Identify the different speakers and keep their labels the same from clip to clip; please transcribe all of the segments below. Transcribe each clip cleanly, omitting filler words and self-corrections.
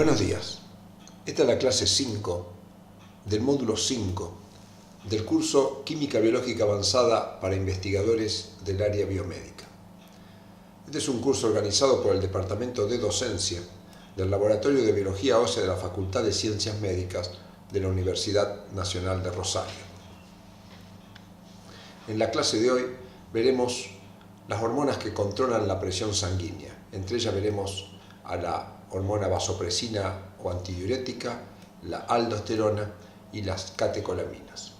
Speaker 1: Buenos días. Esta es la clase 5 del módulo 5 del curso Química Biológica Avanzada para investigadores del área biomédica. Este es un curso organizado por el Departamento de Docencia del Laboratorio de Biología Ósea de la Facultad de Ciencias Médicas de la Universidad Nacional de Rosario. En la clase de hoy veremos las hormonas que controlan la presión sanguínea. Entre ellas veremos a la hormona vasopresina o antidiurética, la aldosterona y las catecolaminas.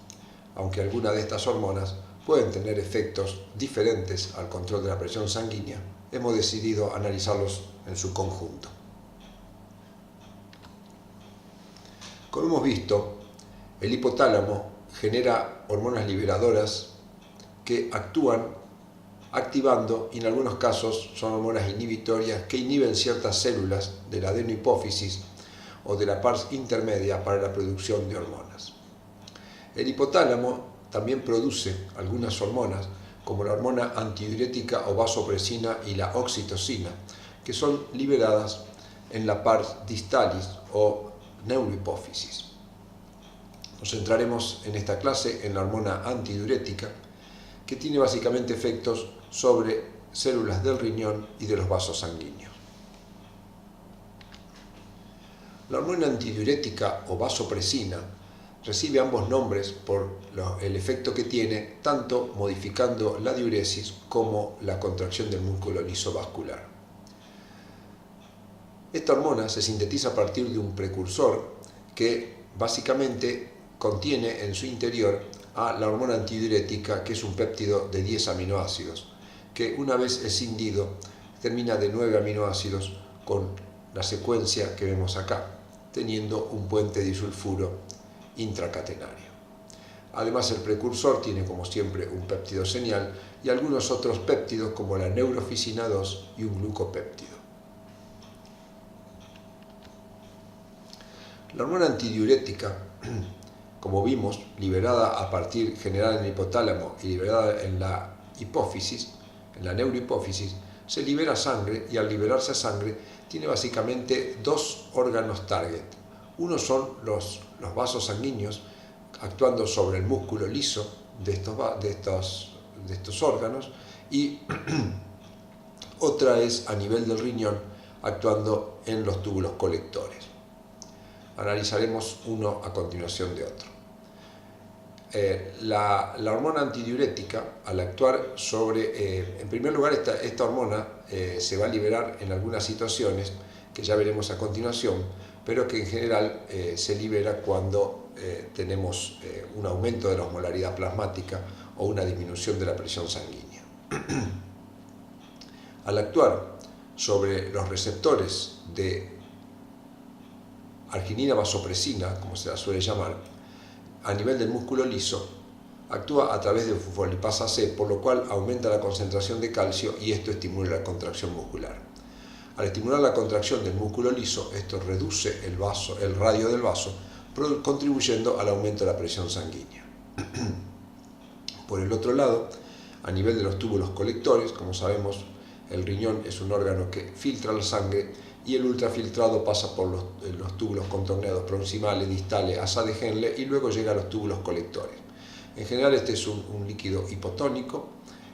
Speaker 1: Aunque algunas de estas hormonas pueden tener efectos diferentes al control de la presión sanguínea, hemos decidido analizarlos en su conjunto. Como hemos visto, el hipotálamo genera hormonas liberadoras que actúan activando, y en algunos casos son hormonas inhibitorias que inhiben ciertas células de la adenohipófisis o de la pars intermedia para la producción de hormonas. El hipotálamo también produce algunas hormonas como la hormona antidiurética o vasopresina y la oxitocina, que son liberadas en la pars distalis o neurohipófisis. Nos centraremos en esta clase en la hormona antidiurética, que tiene básicamente efectos sobre células del riñón y de los vasos sanguíneos. La hormona antidiurética o vasopresina recibe ambos nombres por el efecto que tiene, tanto modificando la diuresis como la contracción del músculo liso vascular. Esta hormona se sintetiza a partir de un precursor que básicamente contiene en su interior a la hormona antidiurética, que es un péptido de 10 aminoácidos, que una vez escindido termina de 9 aminoácidos con la secuencia que vemos acá, teniendo un puente disulfuro intracatenario. Además, el precursor tiene, como siempre, un péptido señal y algunos otros péptidos como la neurofisina 2 y un glucopéptido. La hormona antidiurética, como vimos, liberada a partir general en el hipotálamo y liberada en la hipófisis, en la neurohipófisis, se libera sangre, y al liberarse sangre tiene básicamente dos órganos target. Uno son los vasos sanguíneos actuando sobre el músculo liso de estos órganos, y otra es a nivel del riñón actuando en los túbulos colectores. Analizaremos uno a continuación de otro. La hormona antidiurética, al actuar sobre, en primer lugar, esta hormona se va a liberar en algunas situaciones que ya veremos a continuación, pero que en general se libera cuando tenemos un aumento de la osmolaridad plasmática o una disminución de la presión sanguínea. Al actuar sobre los receptores de arginina vasopresina, como se la suele llamar, a nivel del músculo liso, actúa a través de fosfolipasa C, por lo cual aumenta la concentración de calcio y esto estimula la contracción muscular. Al estimular la contracción del músculo liso, esto reduce el radio del vaso, contribuyendo al aumento de la presión sanguínea. Por el otro lado, a nivel de los túbulos colectores, como sabemos, el riñón es un órgano que filtra la sangre, y el ultrafiltrado pasa por los túbulos contorneados proximales, distales, asa de Henle, y luego llega a los túbulos colectores. En general este es un líquido hipotónico,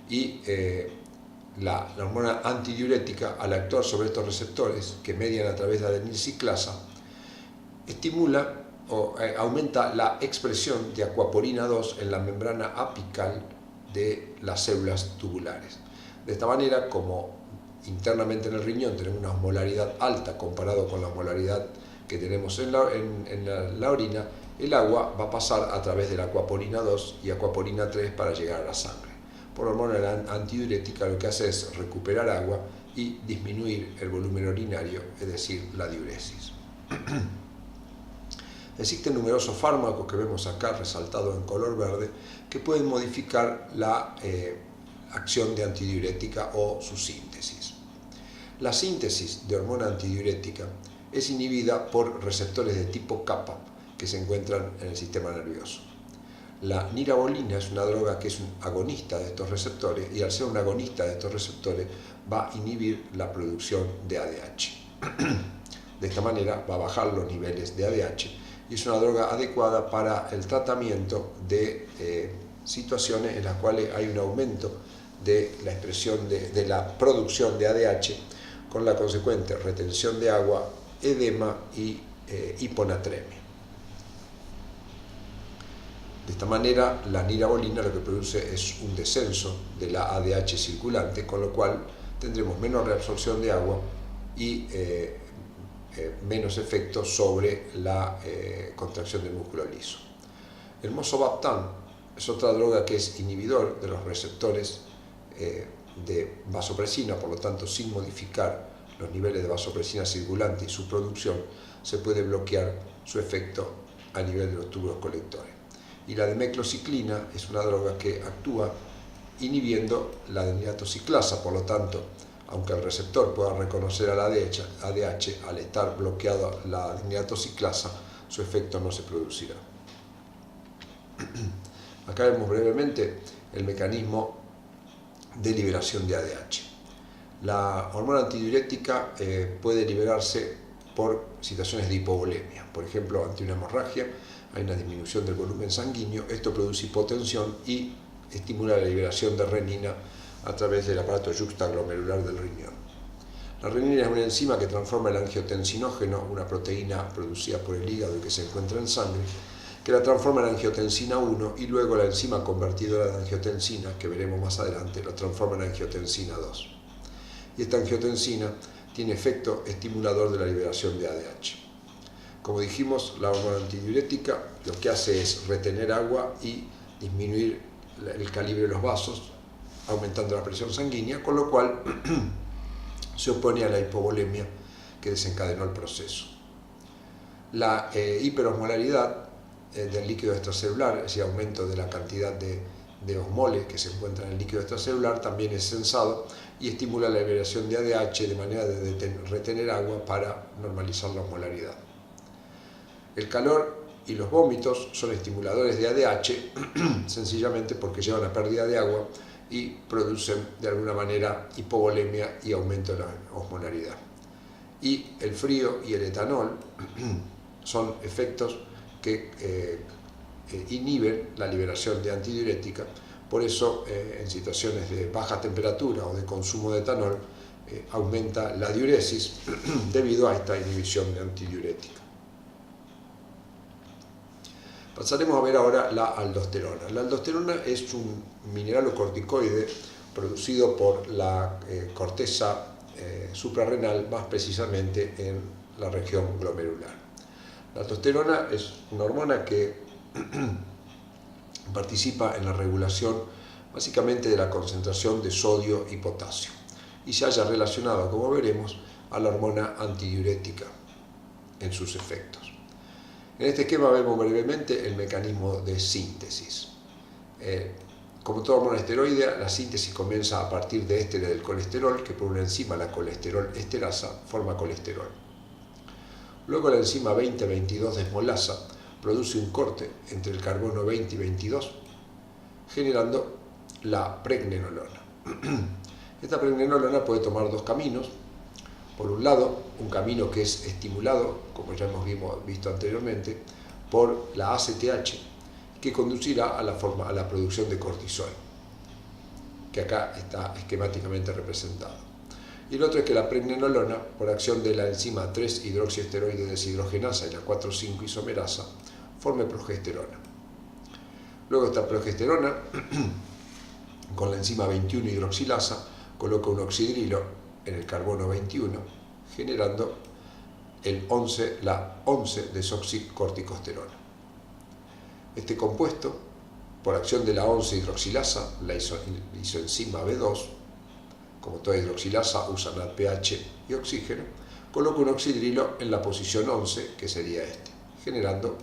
Speaker 1: y la hormona antidiurética, al actuar sobre estos receptores que median a través de adenilciclasa, estimula o aumenta la expresión de acuaporina 2 en la membrana apical de las células tubulares. De esta manera, como internamente en el riñón tenemos una osmolaridad alta comparado con la osmolaridad que tenemos en la orina, el agua va a pasar a través de la acuaporina 2 y acuaporina 3 para llegar a la sangre. Por la hormona antidiurética lo que hace es recuperar agua y disminuir el volumen urinario, es decir, la diuresis. Existen numerosos fármacos que vemos acá resaltados en color verde que pueden modificar la acción de antidiurética o su síntesis. La síntesis de hormona antidiurética es inhibida por receptores de tipo kappa que se encuentran en el sistema nervioso. La nirabolina es una droga que es un agonista de estos receptores, y al ser un agonista de estos receptores va a inhibir la producción de ADH. De esta manera va a bajar los niveles de ADH y es una droga adecuada para el tratamiento de situaciones en las cuales hay un aumento de la expresión de la producción de ADH con la consecuente retención de agua, edema y hiponatremia. De esta manera, la nirabolina lo que produce es un descenso de la ADH circulante, con lo cual tendremos menos reabsorción de agua y menos efecto sobre la contracción del músculo liso. El mosovaptan es otra droga que es inhibidor de los receptores de vasopresina, por lo tanto, sin modificar los niveles de vasopresina circulante y su producción, se puede bloquear su efecto a nivel de los túbulos colectores. Y la demeclociclina es una droga que actúa inhibiendo la adenilatociclasa, por lo tanto, aunque el receptor pueda reconocer al ADH, al estar bloqueado la adenilatociclasa, su efecto no se producirá. Acá vemos brevemente el mecanismo de liberación de ADH. La hormona antidiurética puede liberarse por situaciones de hipovolemia. Por ejemplo, ante una hemorragia hay una disminución del volumen sanguíneo, esto produce hipotensión y estimula la liberación de renina a través del aparato yuxtaglomerular del riñón. La renina es una enzima que transforma el angiotensinógeno, una proteína producida por el hígado y que se encuentra en sangre, que la transforma en angiotensina 1 y luego la enzima convertidora de angiotensina, que veremos más adelante, lo transforma en angiotensina 2. Y esta angiotensina tiene efecto estimulador de la liberación de ADH. Como dijimos, la hormona antidiurética lo que hace es retener agua y disminuir el calibre de los vasos, aumentando la presión sanguínea, con lo cual se opone a la hipovolemia que desencadenó el proceso. La hiperosmolaridad del líquido extracelular, ese aumento de la cantidad de osmoles que se encuentra en el líquido extracelular, también es sensado y estimula la liberación de ADH de manera de retener agua para normalizar la osmolaridad. El calor y los vómitos son estimuladores de ADH sencillamente porque llevan a pérdida de agua y producen de alguna manera hipovolemia y aumento de la osmolaridad. Y el frío y el etanol son efectos que inhiben la liberación de antidiurética, por eso en situaciones de baja temperatura o de consumo de etanol aumenta la diuresis debido a esta inhibición de antidiurética. Pasaremos a ver ahora la aldosterona. La aldosterona es un mineralocorticoide producido por la corteza suprarrenal, más precisamente en la región glomerular. La aldosterona es una hormona que participa en la regulación básicamente de la concentración de sodio y potasio y se halla relacionada, como veremos, a la hormona antidiurética en sus efectos. En este esquema vemos brevemente el mecanismo de síntesis. Como toda hormona esteroidea, la síntesis comienza a partir de ésteres del colesterol, que por una enzima, la colesterol esterasa, forma colesterol. Luego la enzima 20-22 desmolasa produce un corte entre el carbono 20 y 22, generando la pregnenolona. Esta pregnenolona puede tomar dos caminos. Por un lado, un camino que es estimulado, como ya hemos visto anteriormente, por la ACTH, que conducirá a la producción de cortisol, que acá está esquemáticamente representado. Y el otro es que la pregnenolona, por acción de la enzima 3-hidroxiesteroide deshidrogenasa y la 4,5 isomerasa, forme progesterona. Luego esta progesterona, con la enzima 21-hidroxilasa, coloca un oxidrilo en el carbono 21, generando la 11-desoxicorticosterona. Este compuesto, por acción de la 11-hidroxilasa, la isoenzima B2, como toda hidroxilasa usa NADPH y oxígeno, coloca un oxidrilo en la posición 11, que sería este, generando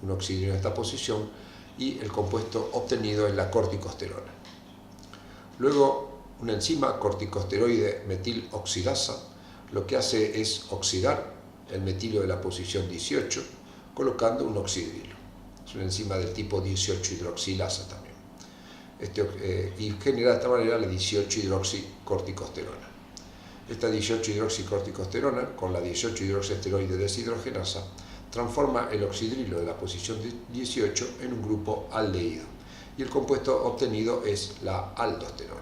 Speaker 1: un oxidrilo en esta posición y el compuesto obtenido es la corticosterona. Luego, una enzima corticosteroide metiloxidasa lo que hace es oxidar el metilo de la posición 18 colocando un oxidrilo. Es una enzima del tipo 18-hidroxilasa también. Y genera de esta manera la 18-hidroxicorticosterona. Esta 18-hidroxicorticosterona, con la 18-hidroxiesteroide deshidrogenasa, transforma el oxidrilo de la posición 18 en un grupo aldehído, y el compuesto obtenido es la aldosterona,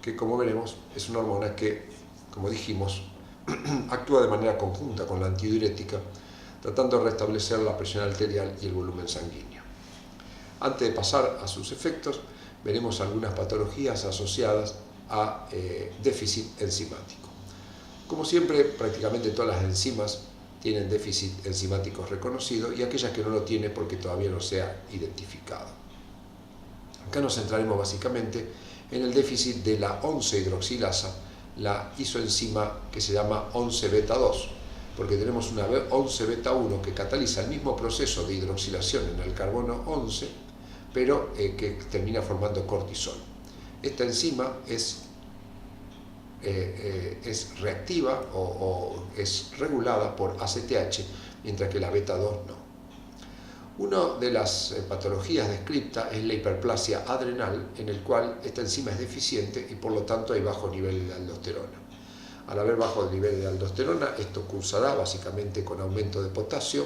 Speaker 1: que, como veremos, es una hormona que, como dijimos, actúa de manera conjunta con la antidiurética, tratando de restablecer la presión arterial y el volumen sanguíneo. Antes de pasar a sus efectos, veremos algunas patologías asociadas a déficit enzimático. Como siempre, prácticamente todas las enzimas tienen déficit enzimático reconocido, y aquellas que no lo tienen porque todavía no se ha identificado. Acá nos centraremos básicamente en el déficit de la 11-hidroxilasa, la isoenzima que se llama 11-beta-2, porque tenemos una 11-beta-1 que cataliza el mismo proceso de hidroxilación en el carbono 11, pero que termina formando cortisol. Esta enzima es reactiva o es regulada por ACTH, mientras que la beta-2 no. Una de las patologías descritas es la hiperplasia adrenal, en el cual esta enzima es deficiente y por lo tanto hay bajo nivel de aldosterona. Al haber bajo nivel de aldosterona, esto cursará básicamente con aumento de potasio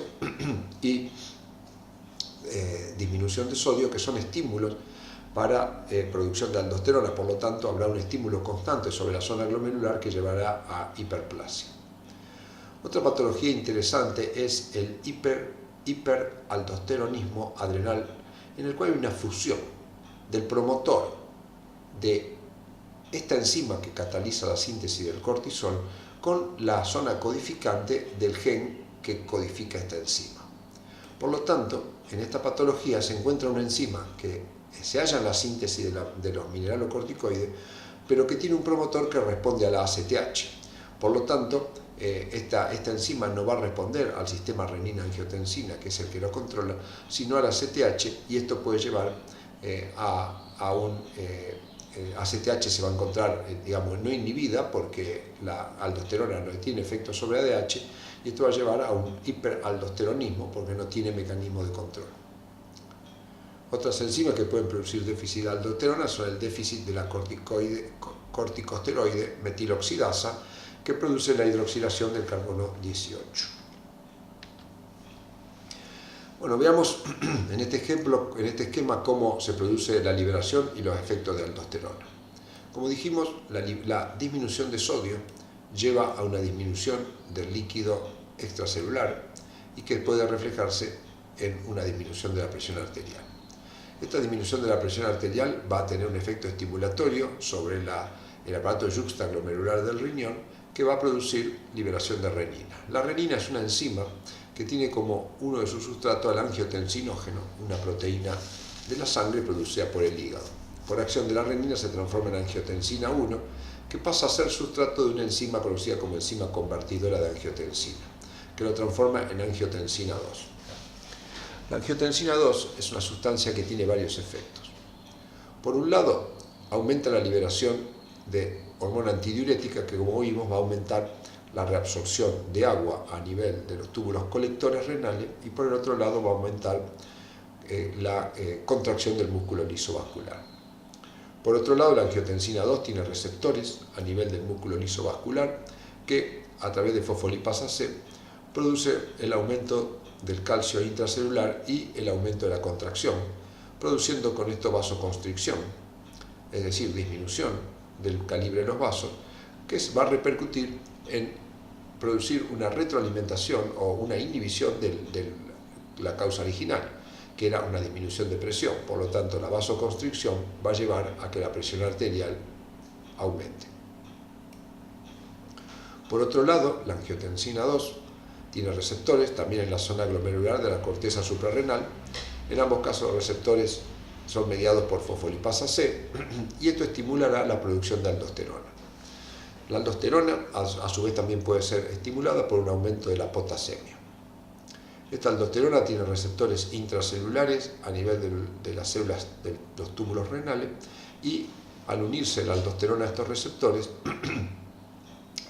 Speaker 1: y disminución de sodio, que son estímulos para producción de aldosterona. Por lo tanto, habrá un estímulo constante sobre la zona glomerular que llevará a hiperplasia. Otra patología interesante es el hiperaldosteronismo adrenal, en el cual hay una fusión del promotor de esta enzima que cataliza la síntesis del cortisol con la zona codificante del gen que codifica esta enzima. Por lo tanto, en esta patología se encuentra una enzima que se halla en la síntesis de los mineralocorticoides, pero que tiene un promotor que responde a la ACTH. Por lo tanto, esta enzima no va a responder al sistema renina-angiotensina, que es el que lo controla, sino a la ACTH, y esto puede llevar a un ACTH se va a encontrar, digamos, no inhibida, porque la aldosterona no tiene efecto sobre ADH, y esto va a llevar a un hiperaldosteronismo porque no tiene mecanismo de control. Otras enzimas que pueden producir déficit de aldosterona son el déficit de la corticosteroide metiloxidasa, que produce la hidroxilación del carbono 18. Bueno, veamos en este esquema cómo se produce la liberación y los efectos de aldosterona. Como dijimos, la disminución de sodio lleva a una disminución del líquido extracelular y que puede reflejarse en una disminución de la presión arterial. Esta disminución de la presión arterial va a tener un efecto estimulatorio sobre el aparato yuxtaglomerular del riñón, que va a producir liberación de renina. La renina es una enzima que tiene como uno de sus sustratos al angiotensinógeno, una proteína de la sangre producida por el hígado. Por acción de la renina se transforma en angiotensina 1, que pasa a ser sustrato de una enzima conocida como enzima convertidora de angiotensina, que lo transforma en angiotensina 2. La angiotensina 2 es una sustancia que tiene varios efectos. Por un lado, aumenta la liberación de hormona antidiurética, que, como vimos, va a aumentar la reabsorción de agua a nivel de los túbulos colectores renales, y por el otro lado va a aumentar la contracción del músculo liso vascular. Por otro lado, la angiotensina 2 tiene receptores a nivel del músculo liso vascular que, a través de fosfolipasa C, produce el aumento del calcio intracelular y el aumento de la contracción, produciendo con esto vasoconstricción, es decir, disminución del calibre de los vasos, que va a repercutir en producir una retroalimentación o una inhibición de la causa original, que era una disminución de presión. Por lo tanto, la vasoconstricción va a llevar a que la presión arterial aumente. Por otro lado, la angiotensina 2 tiene receptores también en la zona glomerular de la corteza suprarrenal. En ambos casos, los receptores son mediados por fosfolipasa C, y esto estimulará la producción de aldosterona. La aldosterona, a su vez, también puede ser estimulada por un aumento de la potasemia. Esta aldosterona tiene receptores intracelulares a nivel de las células de los túbulos renales, y al unirse la aldosterona a estos receptores,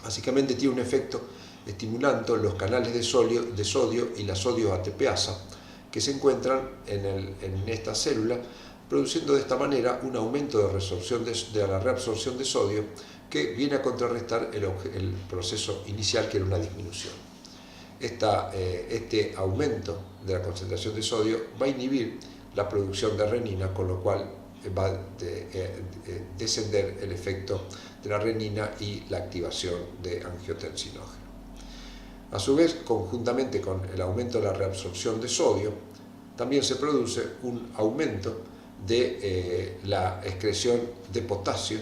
Speaker 1: básicamente tiene un efecto estimulando los canales de sodio y la sodio ATPasa, que se encuentran en esta célula, produciendo de esta manera un aumento de la reabsorción de sodio, que viene a contrarrestar el proceso inicial, que era una disminución. Este aumento de la concentración de sodio va a inhibir la producción de renina, con lo cual va a descender el efecto de la renina y la activación de angiotensinógeno. A su vez, conjuntamente con el aumento de la reabsorción de sodio, también se produce un aumento de la excreción de potasio,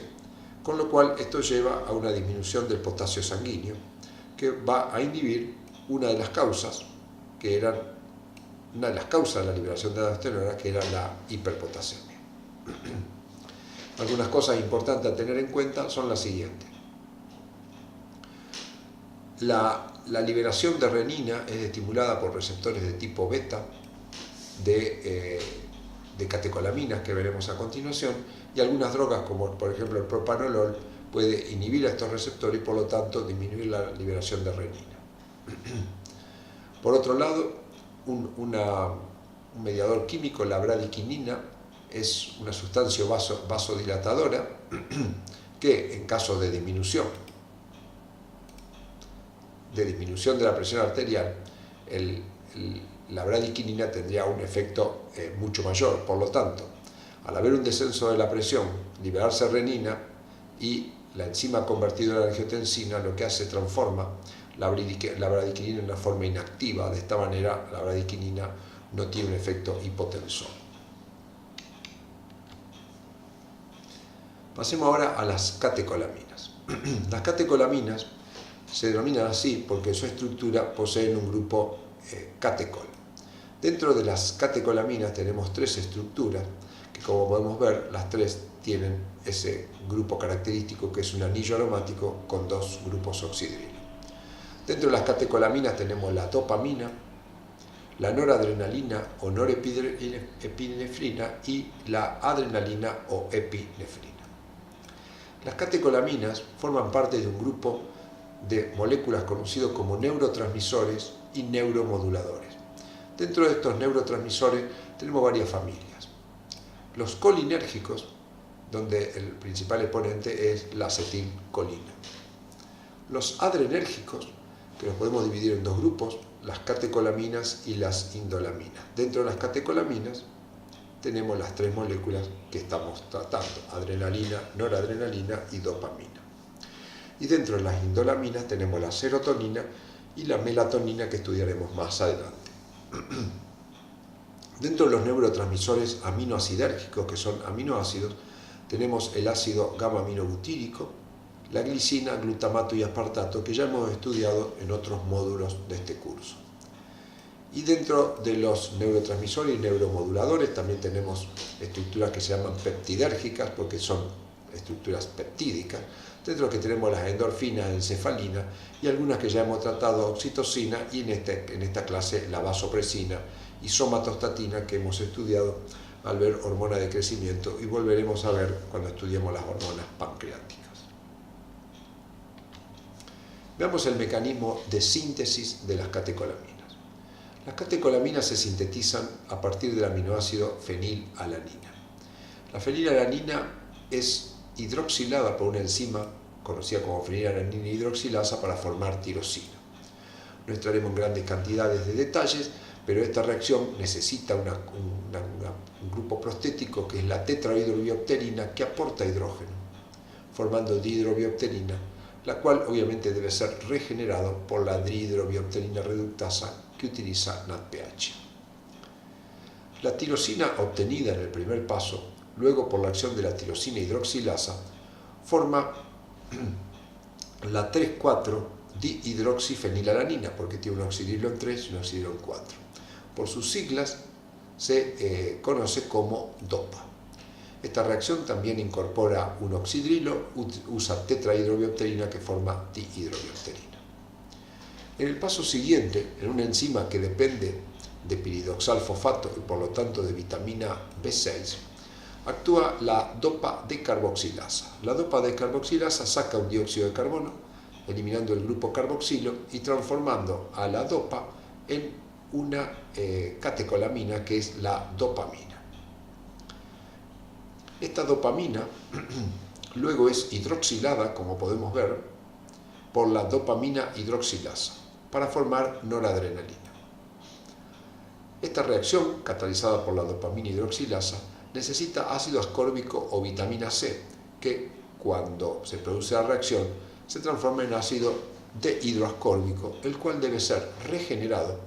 Speaker 1: con lo cual esto lleva a una disminución del potasio sanguíneo, que va a inhibir una de las causas de la liberación de aldosterona, que era la hiperpotasemia. Algunas cosas importantes a tener en cuenta son las siguientes. La liberación de renina es estimulada por receptores de tipo beta de catecolaminas, que veremos a continuación, y algunas drogas, como por ejemplo el propranolol, puede inhibir a estos receptores y por lo tanto disminuir la liberación de renina. Por otro lado, un mediador químico, la bradiquinina, es una sustancia vasodilatadora que, en caso de disminución de la presión arterial, la bradiquinina tendría un efecto mucho mayor. Por lo tanto, al haber un descenso de la presión, liberarse renina, y la enzima convertidora de angiotensina lo que hace, transforma la bradiquinina en una forma inactiva. De esta manera, la bradiquinina no tiene un efecto hipotensor. Pasemos ahora a las catecolaminas. Las catecolaminas se denominan así porque en su estructura poseen un grupo catecol. Dentro de las catecolaminas tenemos tres estructuras que, como podemos ver, las tres tienen ese grupo característico, que es un anillo aromático con dos grupos oxidrilos. Dentro de las catecolaminas tenemos la dopamina, la noradrenalina o norepinefrina y la adrenalina o epinefrina. Las catecolaminas forman parte de un grupo de moléculas conocidos como neurotransmisores y neuromoduladores. Dentro de estos neurotransmisores tenemos varias familias. Los colinérgicos, donde el principal exponente es la acetilcolina. Los adrenérgicos, que los podemos dividir en dos grupos, las catecolaminas y las indolaminas. Dentro de las catecolaminas tenemos las tres moléculas que estamos tratando: adrenalina, noradrenalina y dopamina. Y dentro de las indolaminas tenemos la serotonina y la melatonina, que estudiaremos más adelante. Dentro de los neurotransmisores aminoacidérgicos, que son aminoácidos, tenemos el ácido gamma-aminobutírico, la glicina, glutamato y aspartato, que ya hemos estudiado en otros módulos de este curso. Y dentro de los neurotransmisores y neuromoduladores también tenemos estructuras que se llaman peptidérgicas, porque son estructuras peptídicas, dentro de las que tenemos las endorfinas, encefalina y algunas que ya hemos tratado, oxitocina, y en esta clase la vasopresina y somatostatina, que hemos estudiado al ver hormona de crecimiento, y volveremos a ver cuando estudiemos las hormonas pancreáticas. Veamos el mecanismo de síntesis de las catecolaminas. Las catecolaminas se sintetizan a partir del aminoácido fenilalanina. La fenilalanina es hidroxilada por una enzima conocida como fenilalanina hidroxilasa para formar tirosina. No entraremos en grandes cantidades de detalles, pero esta reacción necesita un grupo prostético, que es la tetrahidrobiopterina, que aporta hidrógeno, formando dihidrobiopterina, la cual obviamente debe ser regenerado por la dihidrobiopterina reductasa, que utiliza NADPH. La tirosina obtenida en el primer paso, luego por la acción de la tirosina hidroxilasa, forma la 3,4-dihidroxifenilalanina, porque tiene un oxidrilo en 3 y un oxidrilo en 4. Por sus siglas se conoce como DOPA. Esta reacción también incorpora un oxidrilo, usa tetrahidrobiopterina, que forma dihidrobiopterina. En el paso siguiente, en una enzima que depende de piridoxalfosfato y por lo tanto de vitamina B6, actúa la dopa-decarboxilasa. La dopa-decarboxilasa saca un dióxido de carbono, eliminando el grupo carboxilo y transformando a la dopa en una catecolamina, que es la dopamina. Esta dopamina luego es hidroxilada, como podemos ver, por la dopamina hidroxilasa para formar noradrenalina. Esta reacción, catalizada por la dopamina hidroxilasa, necesita ácido ascórbico o vitamina C, que cuando se produce la reacción se transforma en ácido dehidroascórbico, el cual debe ser regenerado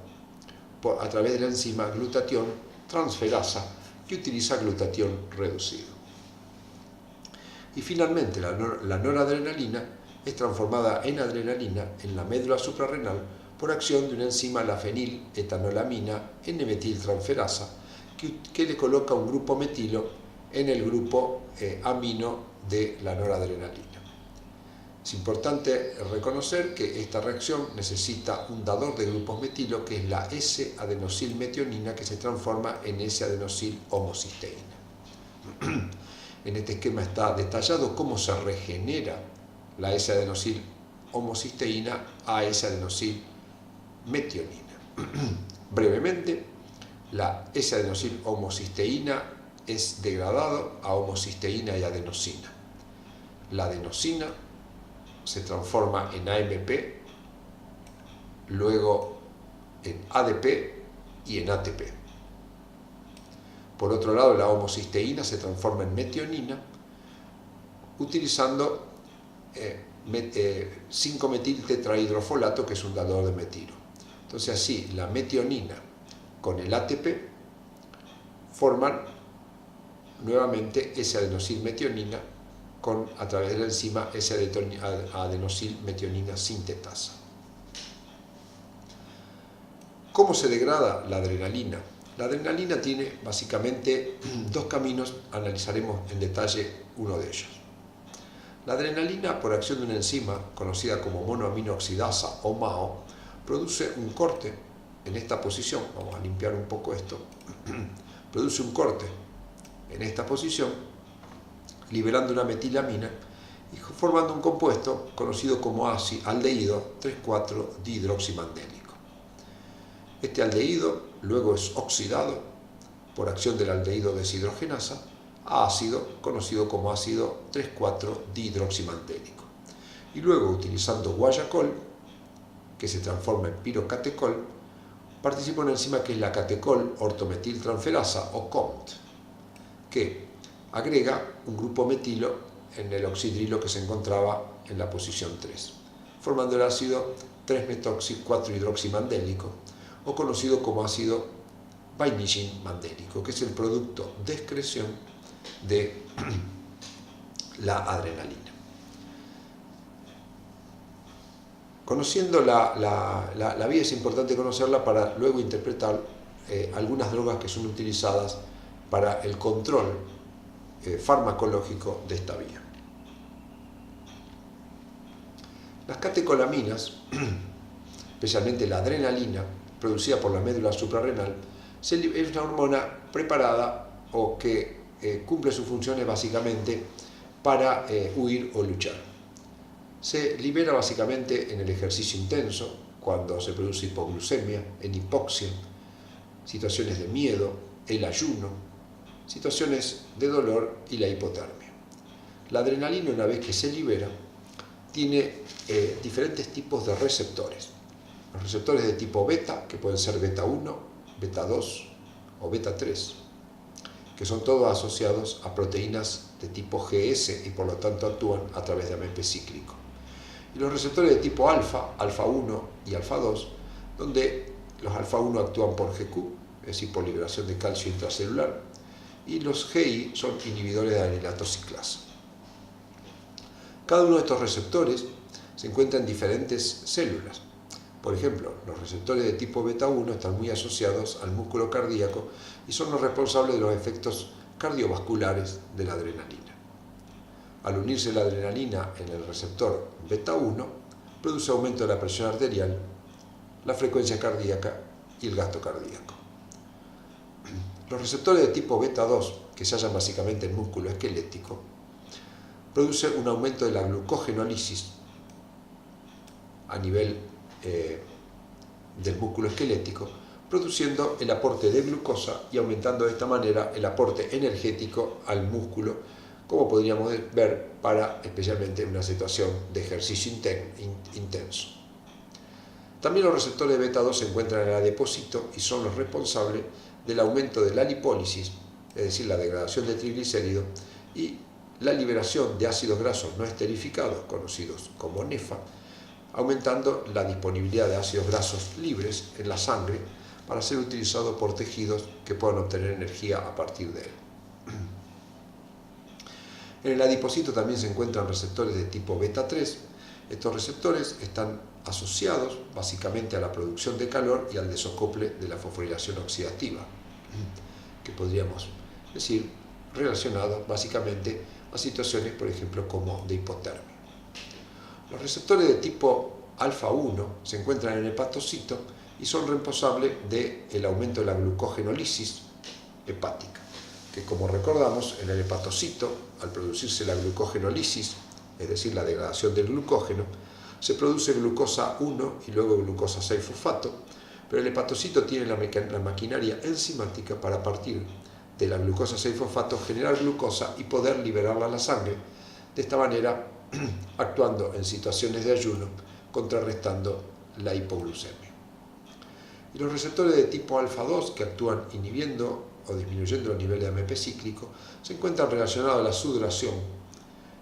Speaker 1: a través de la enzima glutatión transferasa, que utiliza glutatión reducido. Y finalmente la noradrenalina es transformada en adrenalina en la médula suprarrenal por acción de una enzima, la fenil-etanolamina N-metiltransferasa, que le coloca un grupo metilo en el grupo amino de la noradrenalina. Es importante reconocer que esta reacción necesita un dador de grupos metilo, que es la S-adenosilmetionina, que se transforma en S-adenosil-homocisteína. En este esquema está detallado cómo se regenera la S-adenosil-homocisteína a S-adenosil-metionina. Brevemente, la S-adenosil-homocisteína es degradado a homocisteína y adenosina. La adenosina se transforma en AMP, luego en ADP y en ATP. Por otro lado, la homocisteína se transforma en metionina utilizando 5-metiltetrahidrofolato, que es un dador de metilo. Entonces así, la metionina con el ATP forman nuevamente S-adenosilmetionina a través de la enzima S-adenosilmetionina sintetasa. ¿Cómo se degrada la adrenalina? La adrenalina tiene básicamente dos caminos, analizaremos en detalle uno de ellos. La adrenalina, por acción de una enzima conocida como monoaminoxidasa o MAO, produce un corte en esta posición. Vamos a limpiar un poco esto. Produce un corte en esta posición, liberando una metilamina y formando un compuesto conocido como aldehído 3,4-dihidroximandélico. Este aldehído luego es oxidado por acción del aldehído deshidrogenasa a ácido conocido como ácido 3,4-dihidroximandélico. Y luego, utilizando guayacol, que se transforma en pirocatecol, participa una enzima que es la catecol ortometiltransferasa o COMT, que agrega un grupo metilo en el oxidrilo que se encontraba en la posición 3, formando el ácido 3-metoxi-4-hidroximandélico, o conocido como ácido Vainillin-mandélico, que es el producto de excreción de la adrenalina. Conociendo la vía, es importante conocerla para luego interpretar algunas drogas que son utilizadas para el control farmacológico de esta vía. Las catecolaminas, especialmente la adrenalina, producida por la médula suprarrenal, es una hormona preparada o que cumple sus funciones básicamente para huir o luchar. Se libera básicamente en el ejercicio intenso, cuando se produce hipoglucemia, en hipoxia, situaciones de miedo, el ayuno, situaciones de dolor y la hipotermia. La adrenalina, una vez que se libera, tiene diferentes tipos de receptores. Los receptores de tipo beta, que pueden ser beta 1, beta 2 o beta 3, que son todos asociados a proteínas de tipo GS y por lo tanto actúan a través de AMP cíclico. Y los receptores de tipo alfa, alfa 1 y alfa 2, donde los alfa 1 actúan por GQ, es decir, por liberación de calcio intracelular, y los GI son inhibidores de anilato ciclasa. Cada uno de estos receptores se encuentra en diferentes células. Por ejemplo, los receptores de tipo beta 1 están muy asociados al músculo cardíaco y son los responsables de los efectos cardiovasculares de la adrenalina. Al unirse la adrenalina en el receptor beta 1, produce aumento de la presión arterial, la frecuencia cardíaca y el gasto cardíaco. Los receptores de tipo beta 2, que se hallan básicamente en músculo esquelético, producen un aumento de la glucogenólisis a nivel del músculo esquelético, produciendo el aporte de glucosa y aumentando de esta manera el aporte energético al músculo como podríamos ver especialmente en una situación de ejercicio intenso. También los receptores beta 2 se encuentran en el adipocito y son los responsables del aumento de la lipólisis, es decir, la degradación de triglicéridos, y la liberación de ácidos grasos no esterificados, conocidos como NEFA, aumentando la disponibilidad de ácidos grasos libres en la sangre para ser utilizados por tejidos que puedan obtener energía a partir de él. En el adipocito también se encuentran receptores de tipo beta 3. Estos receptores están asociados básicamente a la producción de calor y al desacople de la fosforilación oxidativa, que podríamos decir relacionado básicamente a situaciones, por ejemplo, como de hipotermia. Los receptores de tipo alfa 1 se encuentran en el hepatocito y son responsables del aumento de la glucogenólisis hepática, que como recordamos en el hepatocito, al producirse la glucogenólisis, es decir, la degradación del glucógeno, se produce glucosa 1 y luego glucosa 6-fosfato, pero el hepatocito tiene la maquinaria enzimática para partir de la glucosa 6-fosfato generar glucosa y poder liberarla a la sangre, de esta manera actuando en situaciones de ayuno, contrarrestando la hipoglucemia. Y los receptores de tipo alfa 2 que actúan inhibiendo o disminuyendo el nivel de AMP cíclico se encuentran relacionados a la sudoración,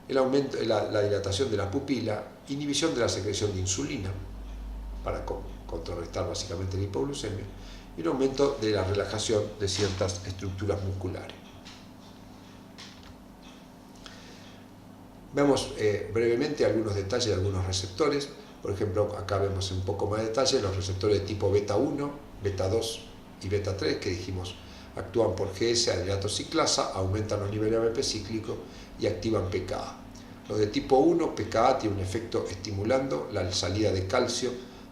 Speaker 1: el aumento, la dilatación de la pupila, inhibición de la secreción de insulina para contrarrestar básicamente la hipoglucemia y un aumento de la relajación de ciertas estructuras musculares. Veamos brevemente algunos detalles de algunos receptores. Por ejemplo, acá vemos un poco más de detalle los receptores de tipo beta 1, beta 2 y beta 3 que dijimos actúan por GS adenilato ciclasa, aumentan los niveles de AMP cíclico y activan PKA. Los de tipo 1, PKA tiene un efecto estimulando la salida de calcio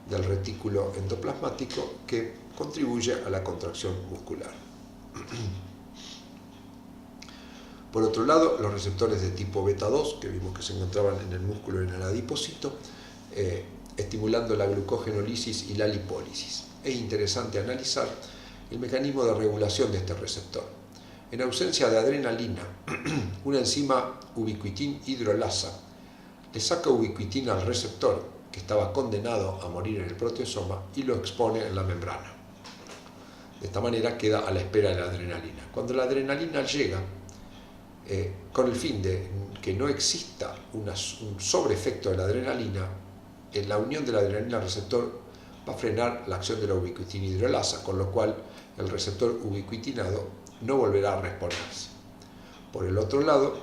Speaker 1: del retículo endoplasmático que contribuye a la contracción muscular. Por otro lado, los receptores de tipo beta 2, que vimos que se encontraban en el músculo y en el adipocito, estimulando la glucogenólisis y la lipólisis. Es interesante analizar el mecanismo de regulación de este receptor. En ausencia de adrenalina, una enzima ubiquitin hidrolasa le saca ubiquitina al receptor, que estaba condenado a morir en el proteasoma, y lo expone en la membrana. De esta manera queda a la espera de la adrenalina. Cuando la adrenalina llega, con el fin de que no exista un sobreefecto de la adrenalina, en la unión de la adrenalina al receptor va a frenar la acción de la ubiquitina hidrolasa, con lo cual el receptor ubiquitinado no volverá a reexponerse. Por el otro lado,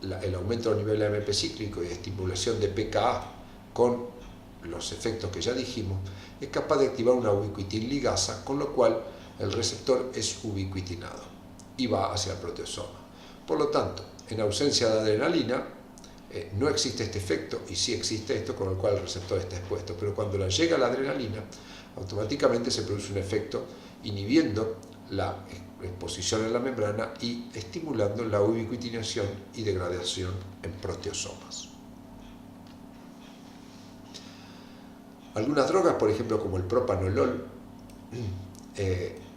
Speaker 1: el aumento del nivel de AMP cíclico y estimulación de PKA con los efectos que ya dijimos es capaz de activar una ubiquitin ligasa, con lo cual el receptor es ubiquitinado y va hacia el proteasoma. Por lo tanto, en ausencia de adrenalina no existe este efecto y sí existe esto, con lo cual el receptor está expuesto, pero cuando llega la adrenalina automáticamente se produce un efecto inhibiendo la exposición en la membrana y estimulando la ubiquitinación y degradación en proteasomas. Algunas drogas, por ejemplo como el propanolol,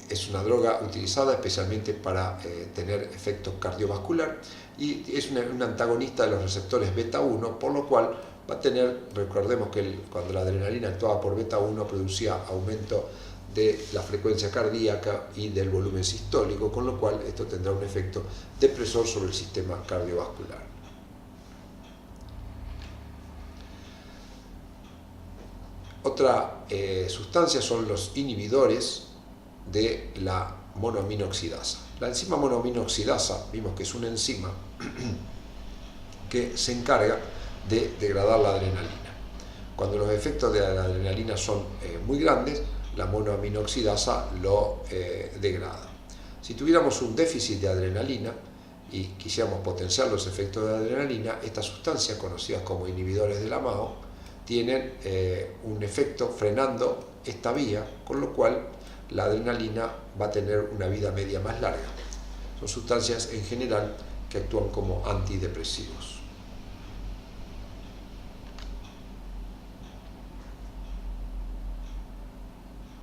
Speaker 1: es una droga utilizada especialmente para tener efectos cardiovascular y es un antagonista de los receptores beta 1, por lo cual va a tener, recordemos que cuando la adrenalina actuaba por beta 1 producía aumento de la frecuencia cardíaca y del volumen sistólico, con lo cual esto tendrá un efecto depresor sobre el sistema cardiovascular. Otra sustancia son los inhibidores de la monoaminoxidasa. La enzima monoaminoxidasa, vimos que es una enzima que se encarga de degradar la adrenalina. Cuando los efectos de la adrenalina son muy grandes, la monoaminoxidasa lo degrada. Si tuviéramos un déficit de adrenalina y quisiéramos potenciar los efectos de la adrenalina, estas sustancias conocidas como inhibidores de la MAO tienen un efecto frenando esta vía, con lo cual la adrenalina va a tener una vida media más larga. Son sustancias en general que actúan como antidepresivos.